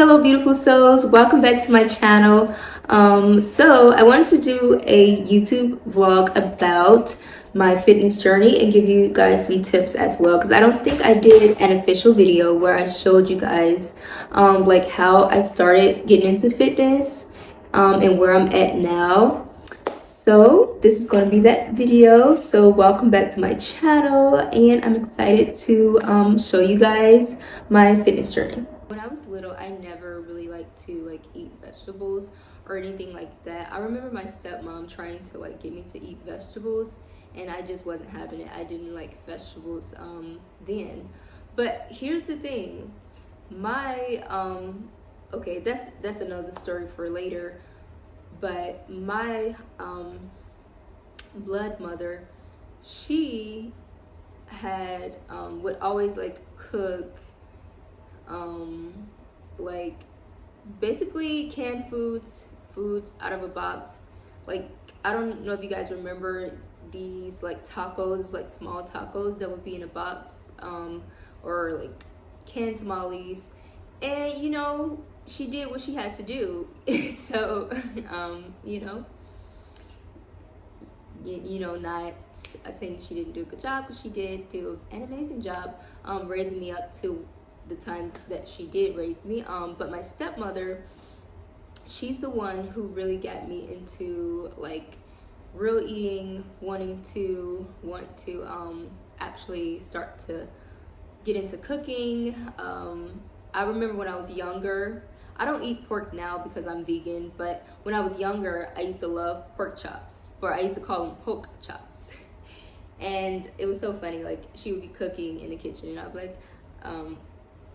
Hello beautiful souls, welcome back to my channel. So I wanted to do a YouTube vlog about my fitness journey and give you guys some tips as well, because I don't think I did an official video where I showed you guys like how I started getting into fitness and where I'm at now. So this is going to be that video. So welcome back to my channel, and I'm excited to show you guys my fitness journey. When I was little, I never really liked to eat vegetables or anything like that. I remember my stepmom trying to get me to eat vegetables, and I just wasn't having it. I didn't like vegetables then. But here's the thing, my okay, that's another story for later. But my blood mother, she had would always cook like basically canned foods out of a box. Like, I don't know if you guys remember these tacos, small tacos that would be in a box, or canned tamales. And she did what she had to do. So not saying she didn't do a good job, because she did do an amazing job raising me up to the times that she did raise me. But my stepmother, she's the one who really got me into real eating, want to actually start to get into cooking. I remember when I was younger, I don't eat pork now because I'm vegan, but when I was younger, I used to love pork chops, or I used to call them poke chops. And it was so funny, she would be cooking in the kitchen, and I'd be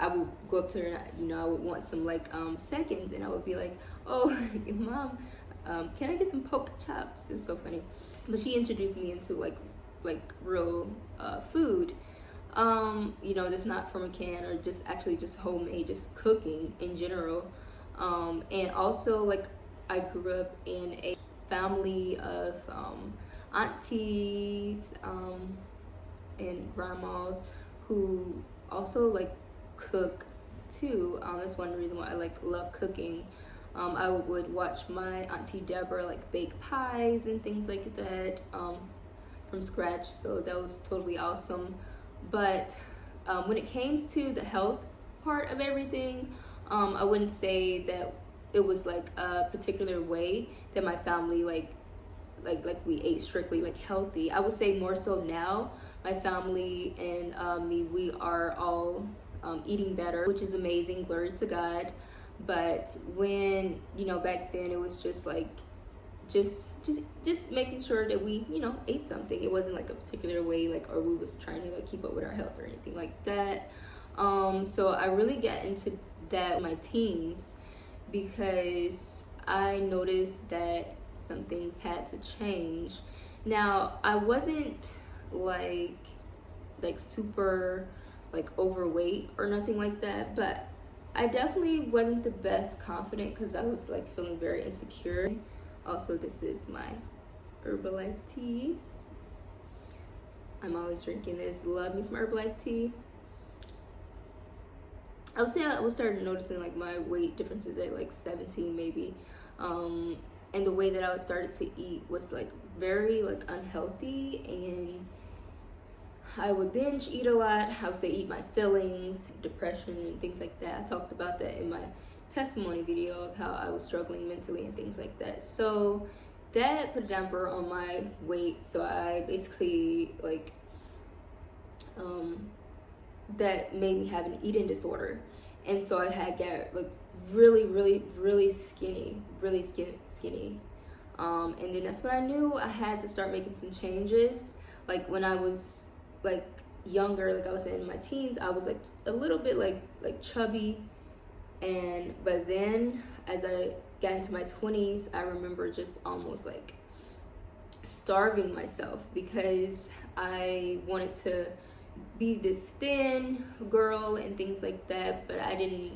I would go up to her, and I would want some seconds, and I would be like, "Oh, mom, can I get some poke chops?" It's so funny. But she introduced me into real food, that's not from a can, or just homemade, just cooking in general. And also I grew up in a family of aunties and grandma who also cook too. That's one reason why I love cooking. I would watch my auntie Deborah bake pies and things like that from scratch, so that was totally awesome. But when it came to the health part of everything, I wouldn't say that it was a particular way that my family we ate strictly healthy. I would say more so now, my family and me, we are all eating better, which is amazing, glory to God. But when back then, it was just just making sure that we ate something. It wasn't a particular way or we was trying to keep up with our health or anything like that. So I really got into that in my teens, because I noticed that some things had to change. Now, I wasn't super overweight or nothing like that, but I definitely wasn't the best confident, because I was feeling very insecure. Also, this is my Herbalife tea. I'm always drinking this. Love me some Herbalife tea. I would say I was starting noticing my weight differences at 17 maybe. And the way that I was started to eat was very unhealthy, and I would binge eat a lot. I would say eat my fillings, depression and things like that. I talked about that in my testimony video of how I was struggling mentally and things like that. So that put a damper on my weight. So I basically that made me have an eating disorder. And so I had got really skinny. And then that's when I knew I had to start making some changes. When I was younger, I was in my teens, I was a little bit chubby. But then as I got into my 20s, I remember just almost starving myself, because I wanted to be this thin girl and things like that, but I didn't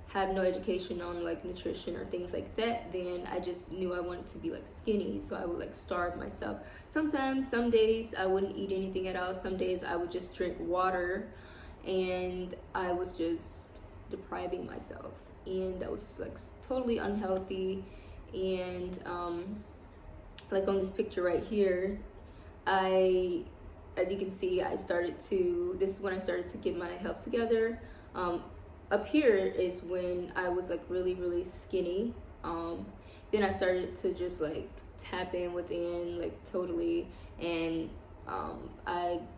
have no education on nutrition or things like that. Then I just knew I wanted to be skinny, so I would starve myself. Sometimes, some days I wouldn't eat anything at all. Some days I would just drink water, and I was just depriving myself. and that was like totally unhealthy. And like on this picture right here, as you can see, this is when I started to get my health together. Up here is when I was like really skinny. Then I started to just like tap in within, like totally, and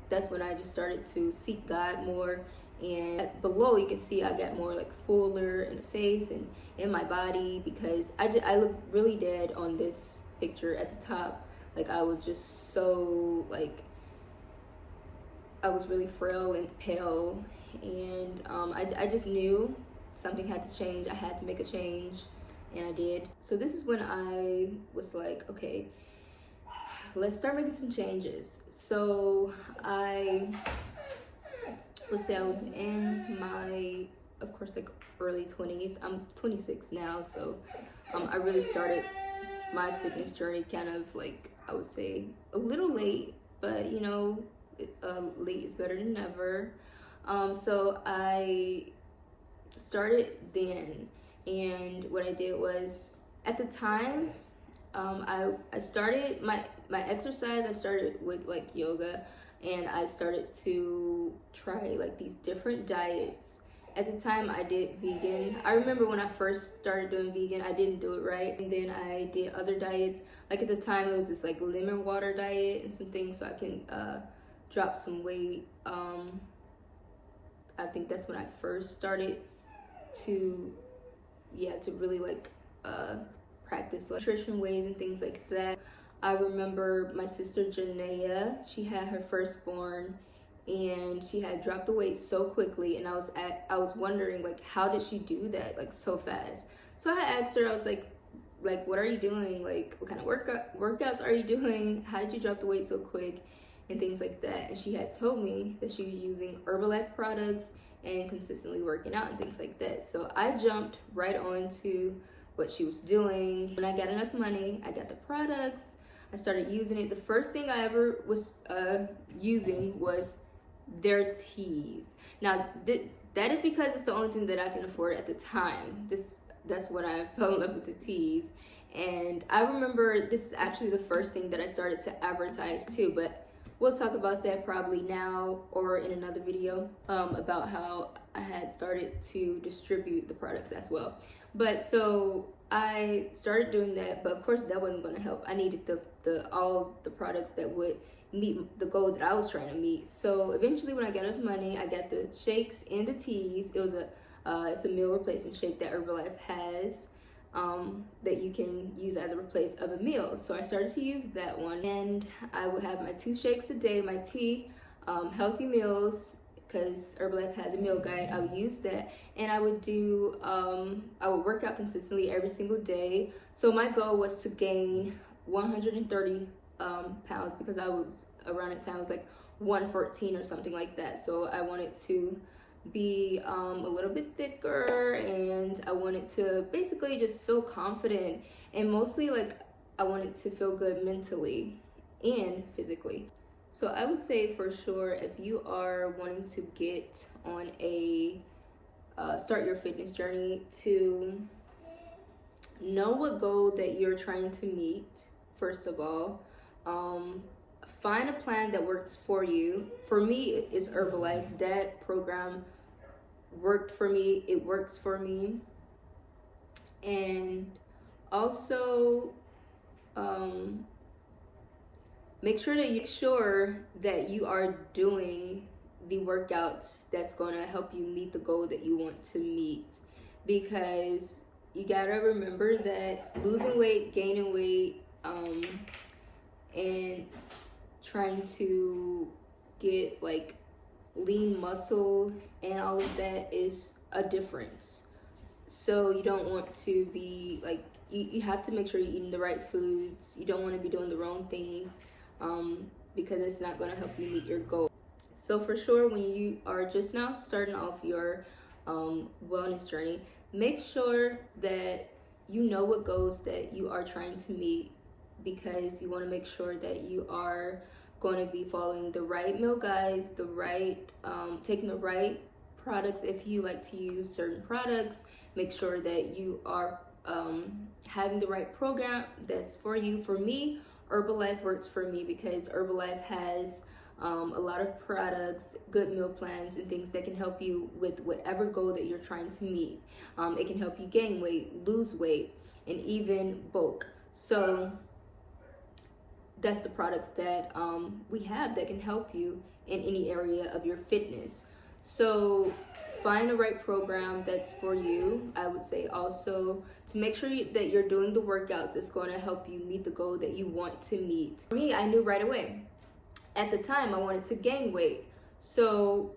that's when I just started to seek God more. And below you can see I got more like fuller in the face and in my body, because I look really dead on this picture at the top. Like I was just so like, I was really frail and pale, and I just knew something had to change. I had to make a change, and I did. So this is when I was like, okay, let's start making some changes. So I would say I was in my, of course, like early 20s. I'm 26 now, so I really started my fitness journey kind of like, I would say a little late, but you know, late is better than never. So I started then, and what I did was, at the time, I started my exercise. I started with like yoga, and I started to try like these different diets. At the time I did vegan. I remember when I first started doing vegan, I didn't do it right, and then I did other diets. Like at the time it was this like lemon water diet and some things so I can drop some weight. I think that's when I first started to really like practice like nutrition ways and things like that. I remember my sister Janaea, she had her firstborn, and she had dropped the weight so quickly, and I was wondering like, how did she do that like so fast? So I asked her, I was like what are you doing? Like what kind of workouts are you doing? How did you drop the weight so quick? And things like that. And she had told me that she was using Herbalife products and consistently working out and things like that. So I jumped right on to what she was doing. When I got enough money, I got the products, I started using it. The first thing I ever was using was their teas. Now that is because it's the only thing that I can afford at the time. That's when I fell in love with the teas. And I remember this is actually the first thing that I started to advertise too, but we'll talk about that probably now or in another video about how I had started to distribute the products as well. But so I started doing that, but of course that wasn't going to help. I needed all the products that would meet the goal that I was trying to meet. So eventually when I got enough money, I got the shakes and the teas. It was it's a meal replacement shake that Herbalife has. That you can use as a replace of a meal. So I started to use that one, and I would have my 2 shakes a day, my tea, healthy meals, because Herbalife has a meal guide. I would use that, and I would work out consistently every single day. So my goal was to gain 130 pounds, because I was around at time, I was like 114 or something like that. So I wanted to be a little bit thicker, and I wanted to basically just feel confident, and mostly like I wanted to feel good mentally and physically. So I would say for sure, if you are wanting to get on a start your fitness journey, to know what goal that you're trying to meet. First of all, find a plan that works for you. For me, it's Herbalife. That program worked for me. It works for me. And also, make sure that you are doing the workouts that's going to help you meet the goal that you want to meet. Because you gotta remember that losing weight, gaining weight, and trying to get like lean muscle and all of that is a difference. So you don't want to be like, you have to make sure you're eating the right foods. You don't want to be doing the wrong things, because it's not going to help you meet your goal. So for sure, when you are just now starting off your wellness journey, make sure that you know what goals that you are trying to meet, because you want to make sure that you are going to be following the right meal guides, taking the right products. If you like to use certain products, make sure that you are having the right program that's for you. For me, Herbalife works for me because Herbalife has a lot of products, good meal plans, and things that can help you with whatever goal that you're trying to meet. It can help you gain weight, lose weight, and even bulk. So that's the products that we have that can help you in any area of your fitness. So find the right program that's for you. I would say also to make sure that you're doing the workouts that's going to help you meet the goal that you want to meet. For me, I knew right away. At the time, I wanted to gain weight. So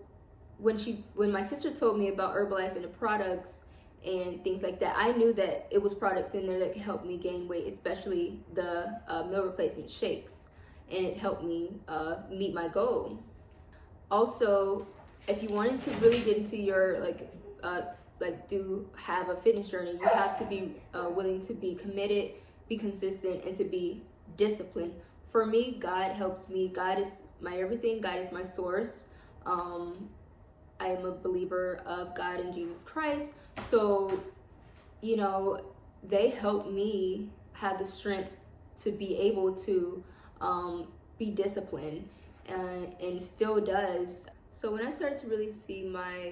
when my sister told me about Herbalife and the products and things like that, I knew that it was products in there that could help me gain weight, especially the meal replacement shakes, and it helped me meet my goal. Also, if you wanted to really get into your have a fitness journey, you have to be willing to be committed, be consistent, and to be disciplined. For me, God helps me. God is my everything. God is my source. I am a believer of God and Jesus Christ. So, they help me have the strength to be able to be disciplined, and still does. So when I started to really see my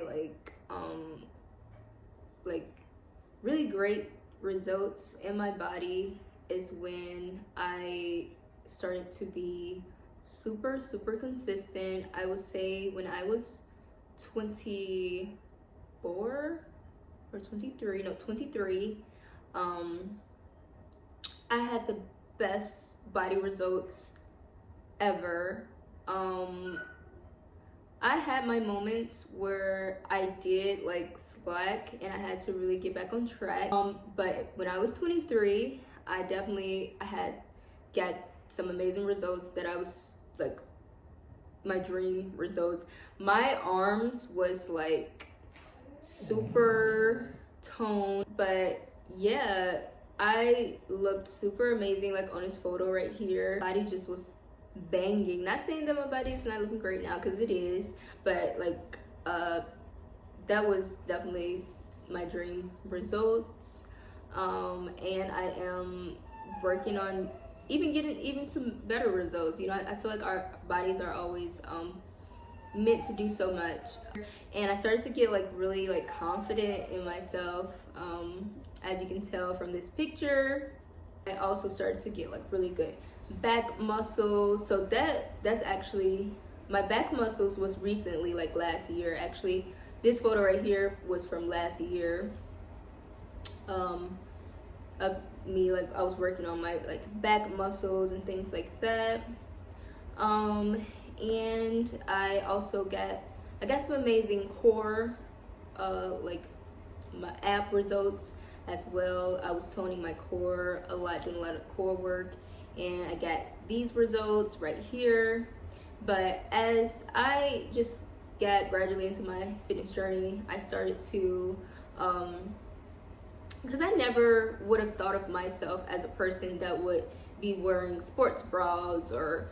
really great results in my body is when I started to be super consistent. I would say when I was 24 or 23, I had the best body results ever. I had my moments where I did slack and I had to really get back on track. But when I was 23, I had got some amazing results that I was my dream results. My arms was super toned, but yeah, I looked super amazing on this photo right here. Body just was banging. Not saying that my body is not looking great now, because it is, but that was definitely my dream results. And I am working on getting some better results. I feel like our bodies are always meant to do so much. And I started to get really confident in myself, as you can tell from this picture. I also started to get really good back muscles. So that's actually, my back muscles was recently, last year. Actually, this photo right here was from last year, of me. I was working on my back muscles and things like that. And I also got some amazing core, my ab results as well. I was toning my core a lot, doing a lot of core work, and I got these results right here. But as I just got gradually into my fitness journey, I started to because I never would have thought of myself as a person that would be wearing sports bras or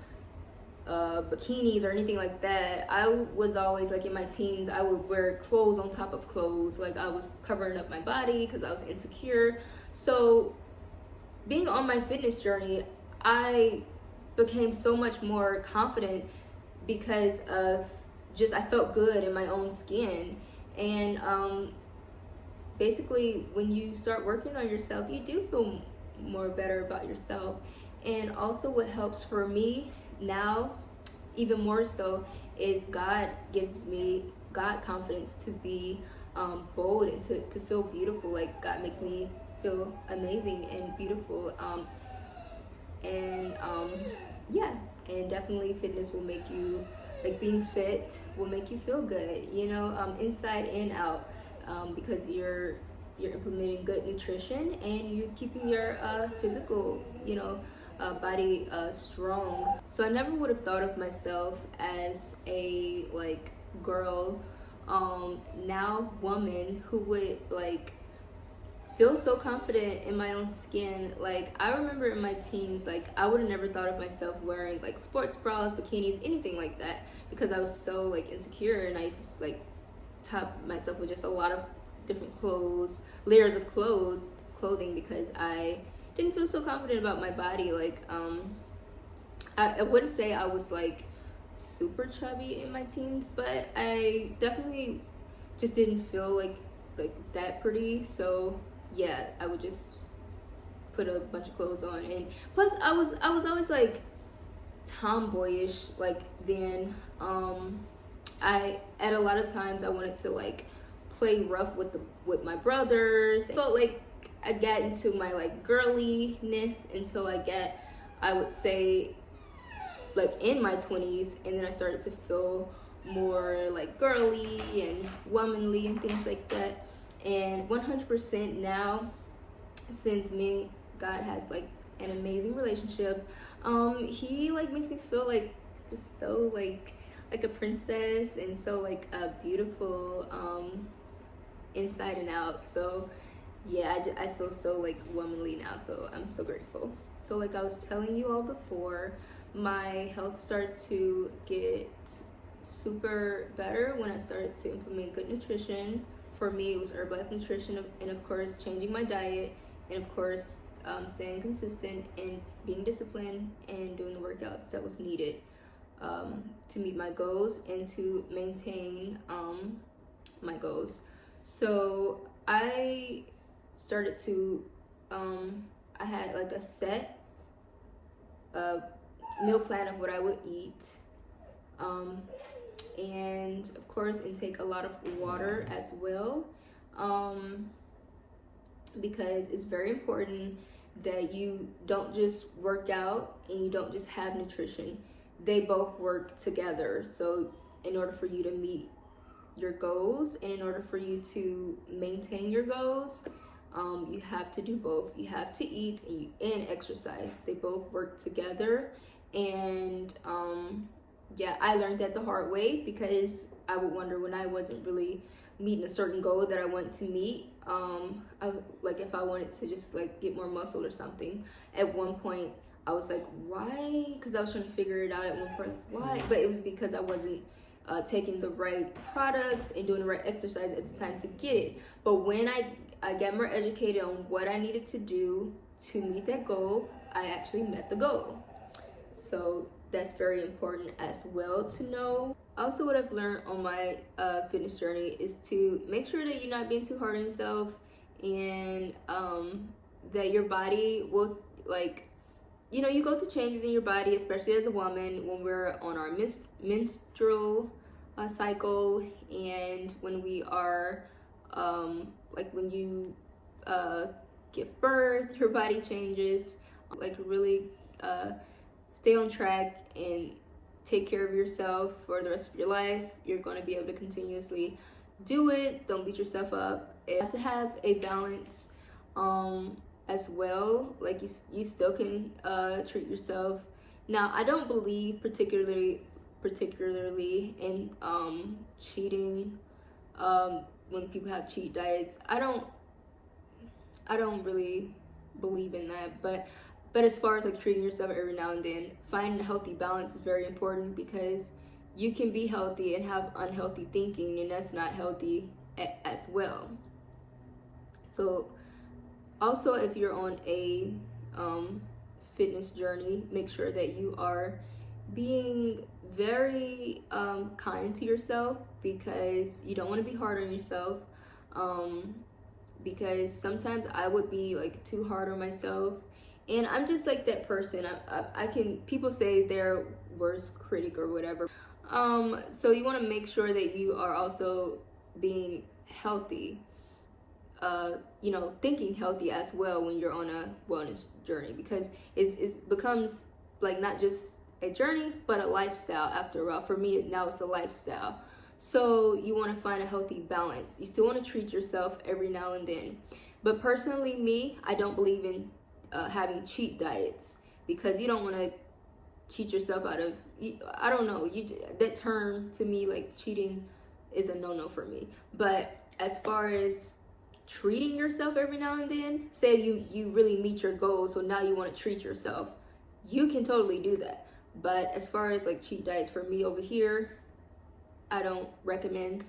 bikinis or anything like that. I was always in my teens, I would wear clothes on top of clothes. I was covering up my body because I was insecure. So being on my fitness journey, I became so much more confident because of I felt good in my own skin. And basically, when you start working on yourself, you do feel more better about yourself. And also what helps for me now, even more so, is God gives me confidence to be bold and to feel beautiful. God makes me feel amazing and beautiful. Yeah, and definitely fitness will make you, being fit will make you feel good, inside and out, because you're implementing good nutrition and you're keeping your physical, body strong. So I never would have thought of myself as a girl, now woman, who would feel so confident in my own skin. I remember in my teens, I would have never thought of myself wearing sports bras, bikinis, anything like that, because I was so insecure, and I used to top myself with just a lot of different layers of clothing, because I didn't feel so confident about my body. Like I wouldn't say I was like super chubby in my teens, but I definitely just didn't feel like that pretty. So yeah, I would just put a bunch of clothes on. And plus I was always like tomboyish. Like then I at a lot of times I wanted to like play rough with my brothers. I felt like I got into my like girliness until I would say like in my 20s, and then I started to feel more like girly and womanly and things like that. And 100% now, since me and God has like an amazing relationship, he like makes me feel like just so like a princess, and so like a beautiful inside and out. So yeah, I feel so like womanly now, so I'm so grateful. So like I was telling you all before, my health started to get super better when I started to implement good nutrition. For me, it was Herbalife Nutrition, and of course changing my diet, and of course staying consistent and being disciplined and doing the workouts that was needed to meet my goals and to maintain my goals. So I started to I had like a set meal plan of what I would eat, and of course intake a lot of water as well, because it's very important that you don't just work out and you don't just have nutrition. They both work together. So in order for you to meet your goals and in order for you to maintain your goals, you have to do both. You have to eat and exercise. They both work together. And yeah, I learned that the hard way, because I would wonder when I wasn't really meeting a certain goal that I wanted to meet. Like if I wanted to just like get more muscle or something, at one point I was like, why? Because I was trying to figure it out at one point, like, why? But it was because I wasn't taking the right product and doing the right exercise at the time to get it. But when I got more educated on what I needed to do to meet that goal, I actually met the goal. So that's very important as well to know. Also, what I've learned on my fitness journey is to make sure that you're not being too hard on yourself, and that your body will, like, you know, you go through changes in your body, especially as a woman, when we're on our menstrual cycle, and when we are like when you give birth, your body changes. Like really stay on track and take care of yourself for the rest of your life. You're going to be able to continuously do it. Don't beat yourself up. You have to have a balance as well. Like you still can treat yourself. Now, I don't believe particularly in cheating. When people have cheat diets, I don't really believe in that. But as far as like treating yourself every now and then, finding a healthy balance is very important, because you can be healthy and have unhealthy thinking, and that's not healthy as well. So also, if you're on a fitness journey, make sure that you are being very kind to yourself, because you don't want to be hard on yourself. Because sometimes I would be like too hard on myself, and I'm just like that person. I can, people say they're worst critic or whatever. So you want to make sure that you are also being healthy, you know, thinking healthy as well when you're on a wellness journey, because it becomes like not just a journey but a lifestyle after a while. For me now, it's a lifestyle. So you want to find a healthy balance. You still want to treat yourself every now and then. But personally, me, I don't believe in having cheat diets, because you don't want to cheat yourself out of, I don't know, that term to me, like cheating is a no-no for me. But as far as treating yourself every now and then, say you really meet your goals, so now you want to treat yourself, you can totally do that. But as far as like cheat diets, for me over here, I don't recommend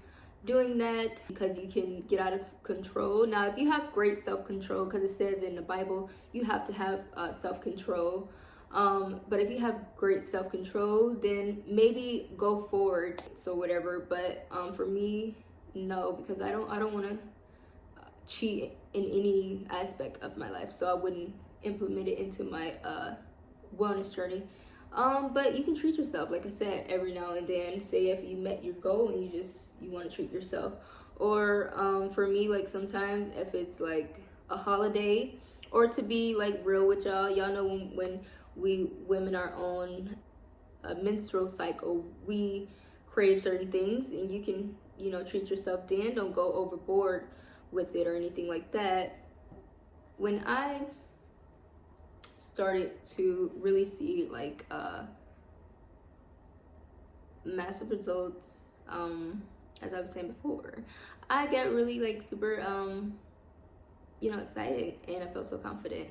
doing that, because you can get out of control. Now, if you have great self-control, because it says in the Bible you have to have self-control, but if you have great self-control, then maybe go forward, so whatever. But for me, no, because I don't want to cheat in any aspect of my life, so I wouldn't implement it into my wellness journey. But you can treat yourself, like I said, every now and then. Say if you met your goal and you want to treat yourself. Or for me, like sometimes if it's like a holiday, or to be like real with y'all know when we women are on a menstrual cycle, we crave certain things, and you can, treat yourself then. Don't go overboard with it or anything like that. When I started to really see like massive results, as I was saying before, I got really like super excited, and I felt so confident.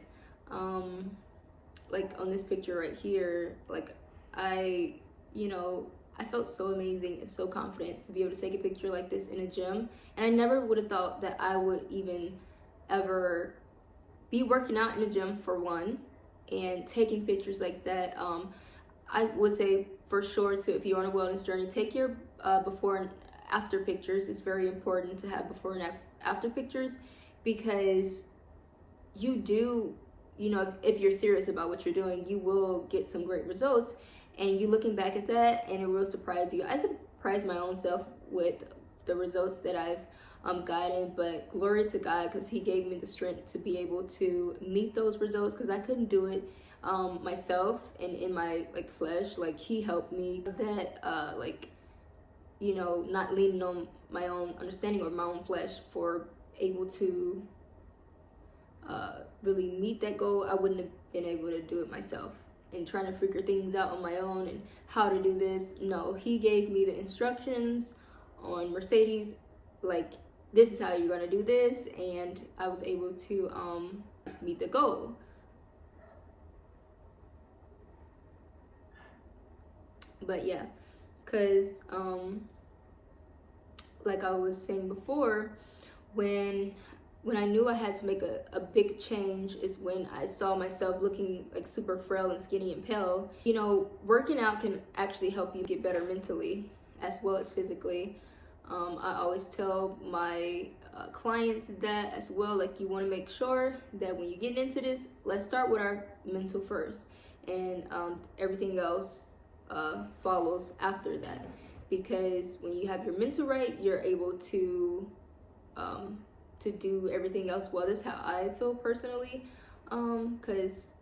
Like on this picture right here, like I felt so amazing and so confident to be able to take a picture like this in a gym. And I never would have thought that I would even ever be working out in a gym, for one, and taking pictures like that. I would say for sure too, if you're on a wellness journey, take your before and after pictures. It's very important to have before and after pictures, because you do, if you're serious about what you're doing, you will get some great results. And you looking back at that, and it will surprise you. I surprise my own self with the results that I've gotten, but glory to God, because he gave me the strength to be able to meet those results, because I couldn't do it myself and in my like flesh. Like he helped me that not leaning on my own understanding or my own flesh for able to really meet that goal. I wouldn't have been able to do it myself, and trying to figure things out on my own and how to do this. No, he gave me the instructions on Mercedes, like this is how you're going to do this, and I was able to meet the goal. But yeah, because like I was saying before, when I knew I had to make a big change is when I saw myself looking like super frail and skinny and pale. Working out can actually help you get better mentally as well as physically. I always tell my clients that as well. Like, you want to make sure that when you get into this, let's start with our mental first, and everything else follows after that. Because when you have your mental right, you're able to do everything else well. That's how I feel personally, because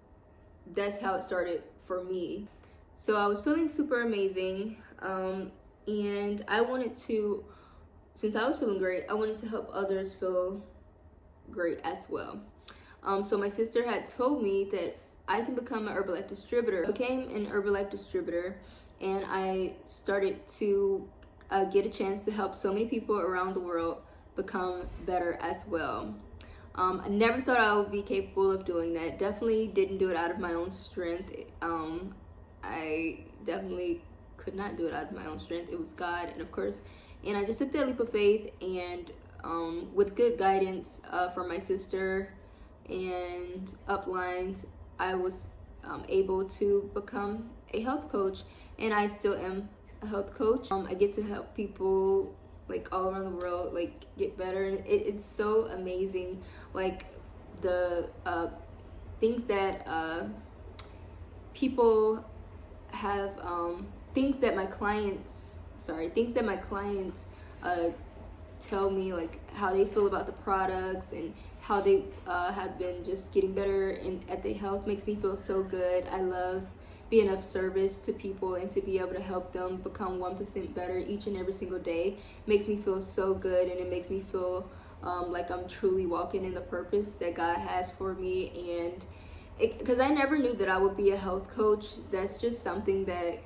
that's how it started for me. So I was feeling super amazing, and I wanted to, since I was feeling great, I wanted to help others feel great as well. So my sister had told me that I can become an Herbalife distributor. I became an Herbalife distributor, and I started to get a chance to help so many people around the world become better as well. I never thought I would be capable of doing that. Definitely didn't do it out of my own strength. I definitely could not do it out of my own strength. It was God, and of course, and I just took that leap of faith, and with good guidance from my sister and uplines, I was able to become a health coach, and I still am a health coach. I get to help people like all around the world like get better, and it's so amazing. Like the things that people have, things that my clients tell me, like how they feel about the products and how they have been just getting better at their health, makes me feel so good. I love being of service to people, and to be able to help them become 1% better each and every single day makes me feel so good, and it makes me feel like I'm truly walking in the purpose that God has for me. And because I never knew that I would be a health coach. That's just something that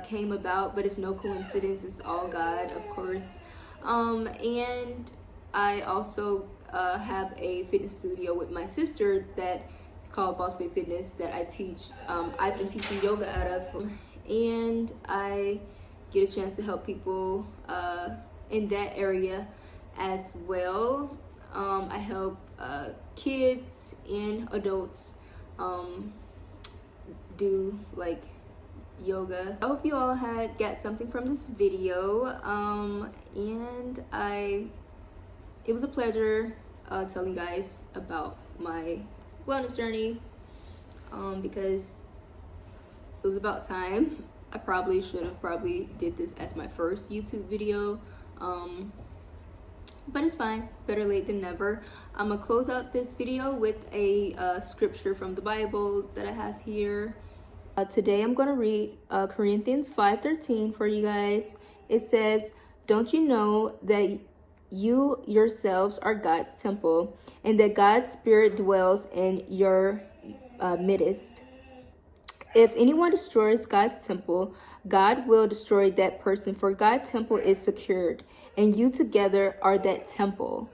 came about, but it's no coincidence. It's all God, of course. And I also have a fitness studio with my sister that is called Boss Babe Fitness, that I teach. I've been teaching yoga out of, and I get a chance to help people in that area as well. I help kids and adults do like yoga. I hope you all had got something from this video, and it was a pleasure telling you guys about my wellness journey, because it was about time. I probably should have did this as my first YouTube video, but it's fine, better late than never. I'm gonna close out this video with a scripture from the Bible that I have here. Today I'm going to read Corinthians 5:13 for you guys. It says, "Don't you know that you yourselves are God's temple, and that God's Spirit dwells in your midst? If anyone destroys God's temple, God will destroy that person, for God's temple is secured, and you together are that temple."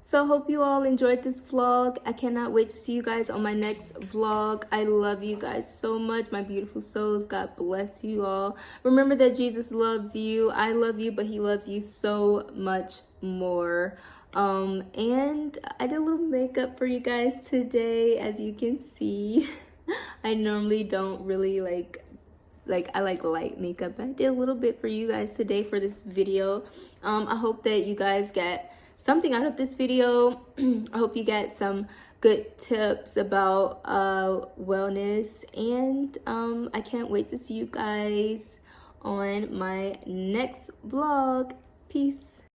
So I hope you all enjoyed this vlog. I cannot wait to see you guys on my next vlog. I love you guys so much, my beautiful souls. God bless you all. Remember that Jesus loves you. I love you, but he loves you so much more. And I did a little makeup for you guys today, as you can see. I normally don't really like I like light makeup, but I did a little bit for you guys today for this video. I hope that you guys get something out of this video. I hope you get some good tips about wellness, and I can't wait to see you guys on my next vlog. Peace.